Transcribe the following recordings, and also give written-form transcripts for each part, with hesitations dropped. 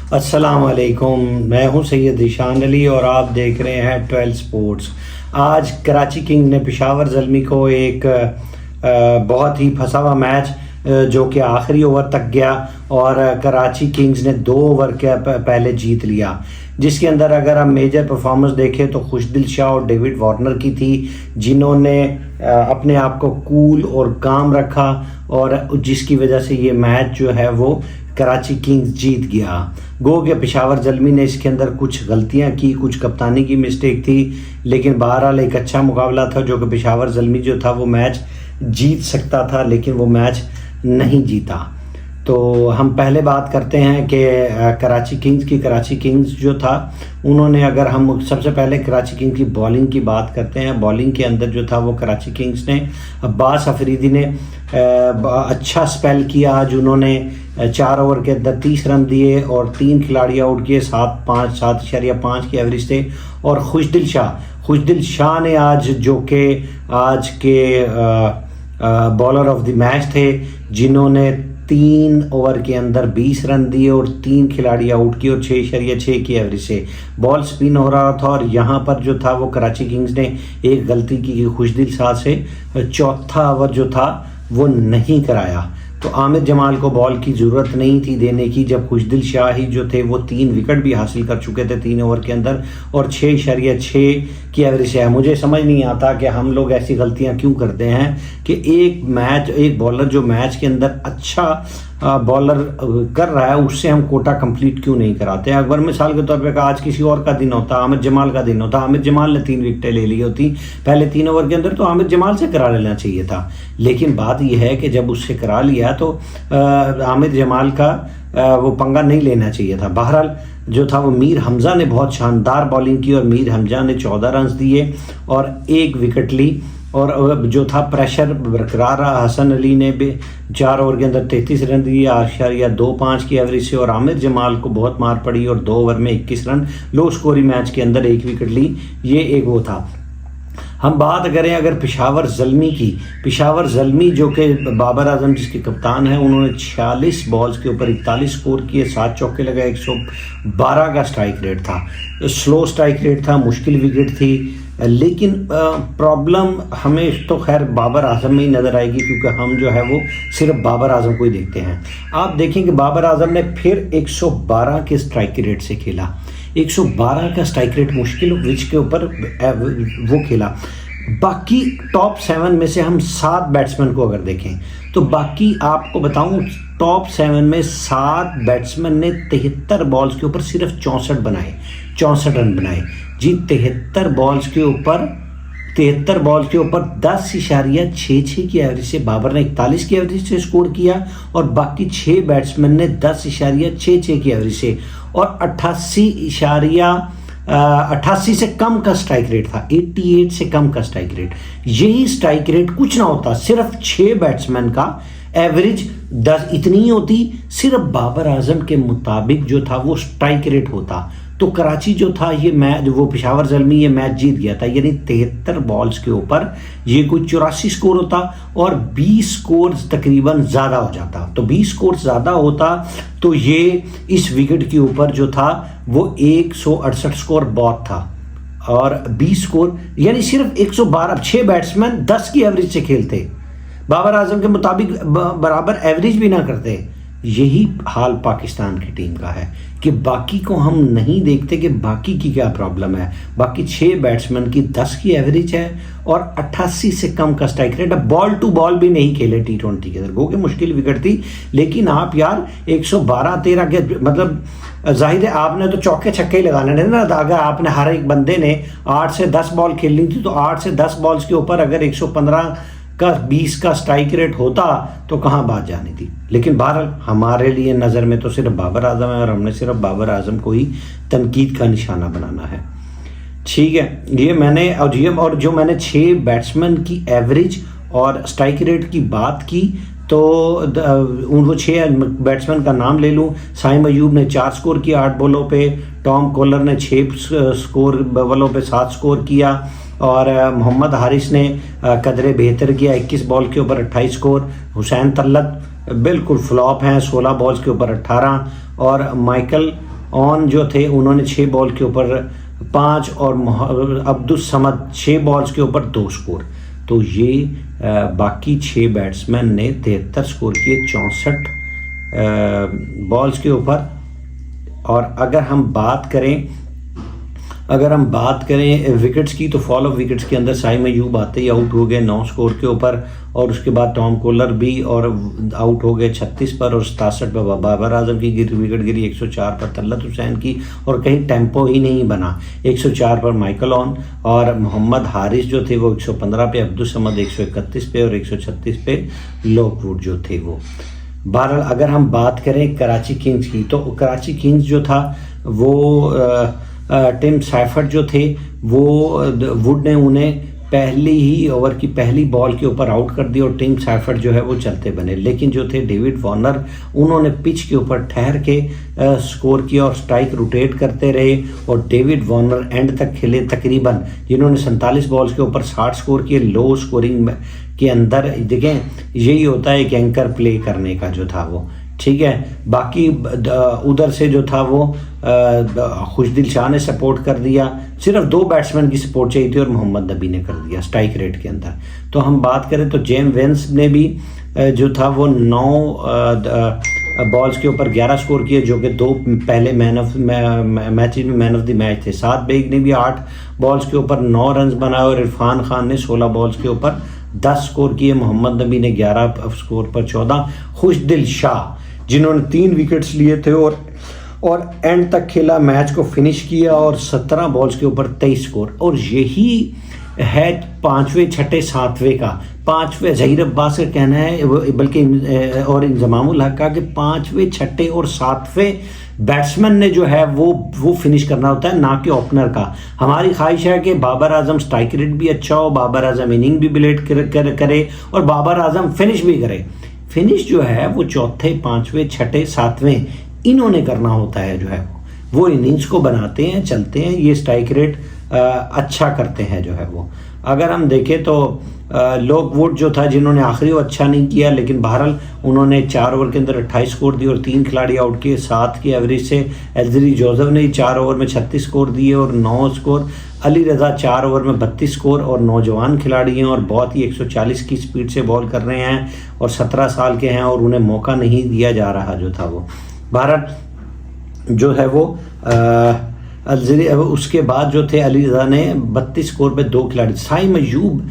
अस्सलाम वालेकुम। मैं हूं सैयद ईशान अली और आप देख रहे हैं 12 स्पोर्ट्स। आज कराची किंग ने पेशावर ज़ल्मी को एक बहुत ही फंसा हुआ मैच जो कि आखिरी ओवर तक गया और कराची किंग्स ने 2 ओवर के पहले जीत लिया, जिसके अंदर अगर हम मेजर परफॉर्मेंस देखें तो खुशदिल शाह और डेविड वार्नर की थी, जिन्होंने अपने आप को कूल और काम रखा और जिसकी वजह से ये मैच जो है वो कराची किंग्स जीत गया। गो के पेशावर ज़ल्मी ने इसके अंदर कुछ गलतियां की, कुछ कप्तानी की मिस्टेक थी, लेकिन बहरहाल एक अच्छा मुकाबला था जो कि पेशावर ज़ल्मी जो था वो मैच जीत सकता था, लेकिन वो मैच नहीं जीता। तो हम पहले बात करते हैं कि कराची किंग्स जो था उन्होंने, अगर हम सबसे पहले कराची किंग्स की बॉलिंग की बात करते हैं, बॉलिंग के अंदर जो था वो कराची किंग्स ने अब्बास अफरीदी ने अच्छा स्पेल किया। आज उन्होंने 4 ओवर के अंदर 30 रन दिए और 3 खिलाड़ी आउट किए, 7.5 की एवरेज थे। और खुशदिल शाह ने आज, जो कि आज के बॉलर ऑफ द मैच थे, जिन्होंने 3 ओवर के अंदर 20 रन दिए और 3 खिलाड़ी आउट किए और 6.6 की एवरेज से बॉल स्पिन हो रहा था। और यहाँ पर जो था वो कराची किंग्स ने एक गलती की, खुशदिल शाह से चौथा ओवर जो था वो नहीं कराया। तो आमिर जमाल को बॉल की ज़रूरत नहीं थी देने की, जब खुशदिल शाह ही जो थे वो 3 विकेट भी हासिल कर चुके थे 3 ओवर के अंदर और 6.6 की एवरेज है। मुझे समझ नहीं आता कि हम लोग ऐसी गलतियां क्यों करते हैं कि एक बॉलर जो मैच के अंदर अच्छा बॉलर कर रहा है उससे हम कोटा कंप्लीट क्यों नहीं कराते। अगर मिसाल के तौर पे आज किसी और का दिन होता, आमिर जमाल का दिन होता, आमिर जमाल ने 3 विकेटें ले ली होती पहले 3 ओवर के अंदर, तो आमिर जमाल से करा लेना चाहिए था। लेकिन बात यह है कि जब उससे करा लिया तो आमिर जमाल का वो पंगा नहीं लेना चाहिए था। बहरहाल जो था वो मीर हमजा ने बहुत शानदार बॉलिंग की और मीर हमजा ने 14 रन दिए और 1 विकेट ली। और जो था प्रेशर बरकरार रहा। हसन अली ने भी 4 ओवर के अंदर 33 रन दिए 8.25 की एवरेज से और आमिर जमाल को बहुत मार पड़ी और 2 ओवर में 21 रन लो स्कोरी मैच के अंदर 1 विकेट ली। ये एक वो था। हम बात करें अगर पेशावर ज़ल्मी की, पेशावर ज़ल्मी जो कि बाबर आजम जिसके कप्तान हैं, उन्होंने 46 बॉल्स के ऊपर 41 स्कोर किए, 7 चौके लगाए, 112 का स्ट्राइक रेट था, स्लो स्ट्राइक रेट था, मुश्किल विकेट थी। लेकिन प्रॉब्लम हमें तो खैर बाबर आजम में ही नज़र आएगी, क्योंकि हम जो है वो सिर्फ बाबर आजम को ही देखते हैं। आप देखें कि बाबर आजम ने फिर 112 के स्ट्राइक रेट से खेला, 112 का स्ट्राइक रेट मुश्किल विच के ऊपर वो खेला। बाकी टॉप 7 में से हम 7 बैट्समैन को अगर देखें तो बाकी आपको बताऊं टॉप 7 में 7 बैट्समैन ने 73 बॉल्स के ऊपर सिर्फ 64 रन बनाए जी। 73 बॉल्स के ऊपर 10.66 की एवरेज से बाबर ने 41 की एवरेज से स्कोर किया और बाकी 6 बैट्समैन ने 10.66 की एवरेज से और 88 से कम का स्ट्राइक रेट था, 88 से कम का स्ट्राइक रेट। यही स्ट्राइक रेट कुछ ना होता, सिर्फ 6 बैट्समैन का एवरेज 10 इतनी होती, सिर्फ बाबर आजम के मुताबिक जो था वो स्ट्राइक रेट होता, तो कराची जो था ये मैच, वो पेशावर ज़ल्मी ये मैच जीत गया था। यानी 73 बॉल्स के ऊपर ये कोई 84 स्कोर होता और 20 स्कोर तकरीबन ज़्यादा हो जाता। तो 20 स्कोर ज़्यादा होता तो ये इस विकेट के ऊपर जो था वो 168 स्कोर बहुत था और 20 स्कोर यानी सिर्फ 112, 6 बैट्समैन 10 की एवरेज से खेलते, बाबर आजम के मुताबिक बराबर एवरेज भी ना करते। यही हाल पाकिस्तान की टीम का है कि बाकी को हम नहीं देखते कि बाकी की क्या प्रॉब्लम है। बाकी 6 बैट्समैन की 10 की एवरेज है और 88 से कम का स्ट्राइक रेट है। बॉल टू बॉल भी नहीं खेले T20 के अंदर, गो के मुश्किल विकेट थी। लेकिन आप यार 112-13 के मतलब जाहिर है आपने तो चौके छक्के लगाने ना, अगर आपने हर एक बंदे ने 8 से 10 बॉल खेलनी थी तो 8 से 10 बॉल्स के ऊपर अगर 115 का 20 का स्ट्राइक रेट होता तो कहाँ बात जानी थी। लेकिन बहरहाल हमारे लिए नज़र में तो सिर्फ बाबर आजम है और हमने सिर्फ बाबर आजम को ही तनकीद का निशाना बनाना है। ठीक है, ये मैंने और जो मैंने 6 बैट्समैन की एवरेज और स्ट्राइक रेट की बात की तो उनको 6 बैट्समैन का नाम ले लूँ। साइम अयूब ने 4 स्कोर किया 8 बॉलों पे, टॉम कॉलर ने 6 बॉलों पे 7 स्कोर किया और मोहम्मद हारिस ने कदरे बेहतर किया 21 बॉल के ऊपर 28 स्कोर। हुसैन तल्लत बिल्कुल फ्लॉप हैं 16 बॉल्स के ऊपर 18 और माइकल ऑन जो थे उन्होंने 6 बॉल के ऊपर 5 और अब्दुल समद 6 बॉल्स के ऊपर 2 स्कोर। तो ये बाकी 6 बैट्समैन ने 73 स्कोर किए 64 बॉल्स के ऊपर। और अगर हम बात करें विकेट्स की, तो फॉल ऑफ विकेट्स के अंदर साइम अयूब आते ही आउट हो गए 9 स्कोर के ऊपर, और उसके बाद टॉम कोलर भी और आउट हो गए 36 पर, और 67 पर बाबर आजम की विकेट गिरी, 104 पर तलत हुसैन की, और कहीं टेम्पो ही नहीं बना। 104 पर माइकल ऑन, और मोहम्मद हारिस जो थे वो 115 पे, अब्दुल समद 131 पे, और 136 पे लॉकवुड जो थे वो। बहरहाल अगर हम बात करें कराची किंग्स की, तो कराची किंग्स जो था वो टिम सैफर्ड जो थे वो वुड ने उन्हें पहली ही ओवर की पहली बॉल के ऊपर आउट कर दिया, और टिम सैफर्ड जो है वो चलते बने। लेकिन जो थे डेविड वार्नर, उन्होंने पिच के ऊपर ठहर के स्कोर किया और स्ट्राइक रोटेट करते रहे, और डेविड वार्नर एंड तक खेले तकरीबन, जिन्होंने 47 बॉल्स के ऊपर 60 स्कोर किए। लो स्कोरिंग के अंदर देखें, यही होता है एक एंकर प्ले करने का जो था वो, ठीक है। बाकी उधर से जो था वो खुशदिल शाह ने सपोर्ट कर दिया, सिर्फ 2 बैट्समैन की सपोर्ट चाहिए थी और मोहम्मद नबी ने कर दिया स्ट्राइक रेट के अंदर। तो हम बात करें तो जेम वेंस ने भी जो था वो 9 बॉल्स के ऊपर 11 स्कोर किए, जो कि 2 पहले मैचेस में मैन ऑफ द मैच थे। साद बेग ने भी 8 बॉल्स के ऊपर 9 रन बनाए, और इरफान खान ने 16 बॉल्स के ऊपर 10 स्कोर किए। मोहम्मद नबी ने 11 स्कोर पर 14। खुशदिल शाह जिन्होंने 3 विकेट्स लिए थे और एंड तक खेला, मैच को फिनिश किया, और 17 बॉल्स के ऊपर 23 स्कोर। और यही है 5वें 6ठे 7वें का 5वें ज़हीर अब्बास का कहना है, बल्कि और इंजमामुल हक का, कि 5वें 6ठे और 7वें बैट्समैन ने जो है वो फिनिश करना होता है, ना कि ओपनर का। हमारी ख्वाहिश है कि बाबर आजम स्ट्राइक रेट भी अच्छा हो, बाबर आजम इनिंग भी बिलेट करे और बाबर आजम फिनिश भी करे। फिनिश जो है वो 4थे 5वें 6ठे 7वें इन्होंने करना होता है, जो है वो इनिंग्स को बनाते हैं, चलते हैं, ये स्ट्राइक रेट अच्छा करते हैं जो है वो। अगर हम देखें तो लॉकवुड जो था, जिन्होंने आखिरी वो अच्छा नहीं किया, लेकिन बहरहाल उन्होंने 4 ओवर के अंदर 28 स्कोर दिए और 3 खिलाड़ी आउट किए। 7 की एवरेज से एल्जरी जोसेफ ने 4 ओवर में 36 स्कोर दिए और 9 स्कोर। अली रज़ा 4 ओवर में 32 स्कोर, और नौजवान खिलाड़ी हैं और बहुत ही 140 की स्पीड से बॉल कर रहे हैं, और 17 साल के हैं, और उन्हें मौका नहीं दिया जा रहा जो था वो। भारत जो है वो उसके बाद जो थे अली रज़ा ने 32 स्कोर पे 2 खिलाड़ी। साइम अयूब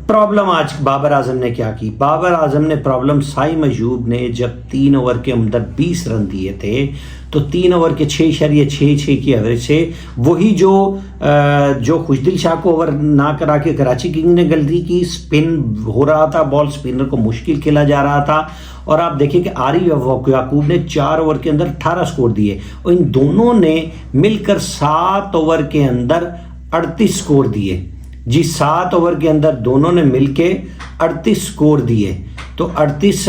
प्रॉब्लम आज बाबर आजम ने क्या की? बाबर आजम ने प्रॉब्लम, साइम अयूब ने जब 3 ओवर के अंदर 20 रन दिए थे, तो 3 ओवर के 6.66 की एवरेज से वही जो खुशदिल शाह को ओवर ना करा के कराची किंग ने गलती की, स्पिन हो रहा था, बॉल स्पिनर को मुश्किल खेला जा रहा था। और आप देखिए कि आरिफ याकूब ने 4 ओवर के अंदर 18 स्कोर दिए, और इन दोनों ने मिलकर 7 ओवर के अंदर 38 स्कोर दिए। जी 7 ओवर के अंदर दोनों ने मिलके 38 स्कोर दिए, तो 38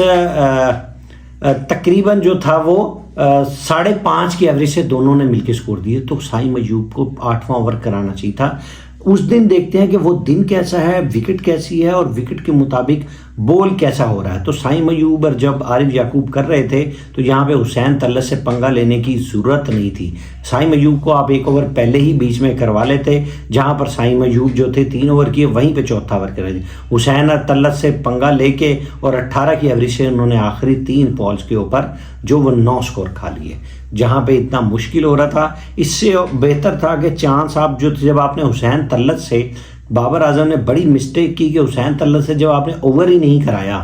तकरीबन जो था वो 5.5 की एवरेज से दोनों ने मिलके स्कोर दिए। तो साइम अयूब को 8वां ओवर कराना चाहिए था। उस दिन देखते हैं कि वो दिन कैसा है, विकेट कैसी है, और विकेट के मुताबिक बॉल कैसा हो रहा है। तो साइम अयूब और जब आरिफ याकूब कर रहे थे, तो यहाँ पे हुसैन तल्लत से पंगा लेने की ज़रूरत नहीं थी। साइम अयूब को आप 1 ओवर पहले ही बीच में करवा लेते, जहाँ पर साइम अयूब जो थे 3 ओवर किए, वहीं पे 4था ओवर कर रहे थे। हुसैन और तल्लत से पंगा लेके और 18 की एवरेज से उन्होंने आखिरी 3 बॉल्स के ऊपर जो वो 9 स्कोर खा लिए, जहाँ पे इतना मुश्किल हो रहा था। इससे बेहतर था कि चांद साहब जो जब आपने हुसैन तल्लत से, बाबर आजम ने बड़ी मिस्टेक की कि हुसैन तल्लत से जब आपने ओवर ही नहीं कराया,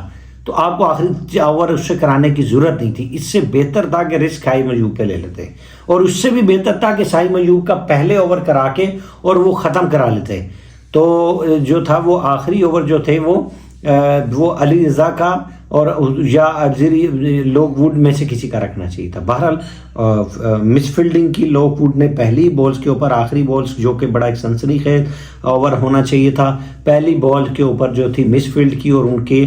तो आपको आखिरी ओवर उससे कराने की ज़रूरत नहीं थी। इससे बेहतर था कि रिस्क साइम अयूब पे ले लेते, और उससे भी बेहतर था कि साइम अयूब का पहले ओवर करा के और वो ख़त्म करा लेते। तो जो था वो आखिरी ओवर जो थे वो अली रज़ा का और या अजरी लॉकवुड में से किसी का रखना चाहिए था। बहरहाल मिसफील्डिंग की लॉकवुड ने पहली बॉल्स के ऊपर, आखिरी बॉल्स जो कि बड़ा एक सनसनीखेज ओवर होना चाहिए था, पहली बॉल के ऊपर जो थी मिसफील्ड की, और उनके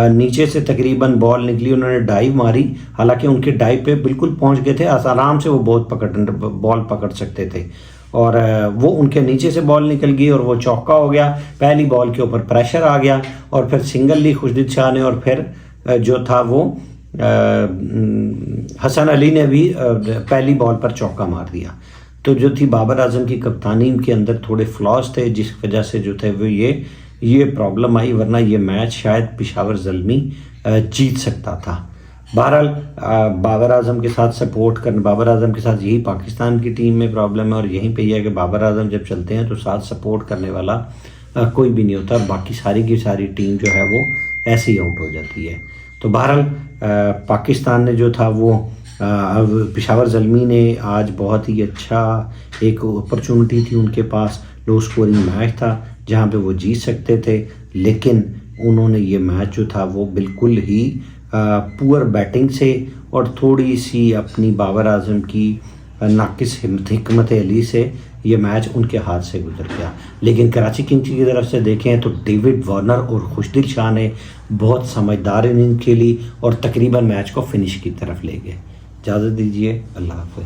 नीचे से तकरीबन बॉल निकली, उन्होंने डाइव मारी, हालांकि उनके डाइव पे बिल्कुल पहुंच गए थे, आराम से वो बहुत बॉल पकड़ सकते थे, और वो उनके नीचे से बॉल निकल गई और वो चौका हो गया। पहली बॉल के ऊपर प्रेशर आ गया, और फिर सिंगल ली खुशदिल शाह ने, और फिर जो था वो हसन अली ने भी पहली बॉल पर चौका मार दिया। तो जो थी बाबर आजम की कप्तानी के अंदर थोड़े फ्लॉज थे, जिस वजह से जो थे वो ये प्रॉब्लम आई, वरना ये मैच शायद पेशावर ज़ल्मी जीत सकता था। बहरहाल बाबर आजम के साथ सपोर्ट करना, बाबर आजम के साथ यही पाकिस्तान की टीम में प्रॉब्लम है, और यहीं पे यह है कि बाबर आजम जब चलते हैं तो साथ सपोर्ट करने वाला कोई भी नहीं होता, बाकी सारी की सारी टीम जो है वो ऐसे ही आउट हो जाती है। तो बहरहाल पाकिस्तान ने जो था वो अब पेशावर ज़ल्मी ने आज बहुत ही अच्छा एक अपॉर्चुनिटी थी उनके पास, लो स्कोरिंग मैच था जहाँ पे वो जीत सकते थे, लेकिन उन्होंने ये मैच जो था वो बिल्कुल ही पुअर बैटिंग से और थोड़ी सी अपनी बाबर आजम की नाकिस हिकमत अली से ये मैच उनके हाथ से गुजर गया। लेकिन कराची किंग्स की तरफ से देखें तो डेविड वार्नर और खुशदिल शाह ने बहुत समझदार इनिंग खेली और तकरीबन मैच को फिनिश की तरफ ले गए। इजाज़त दीजिए, अल्लाह हाफ़िज़।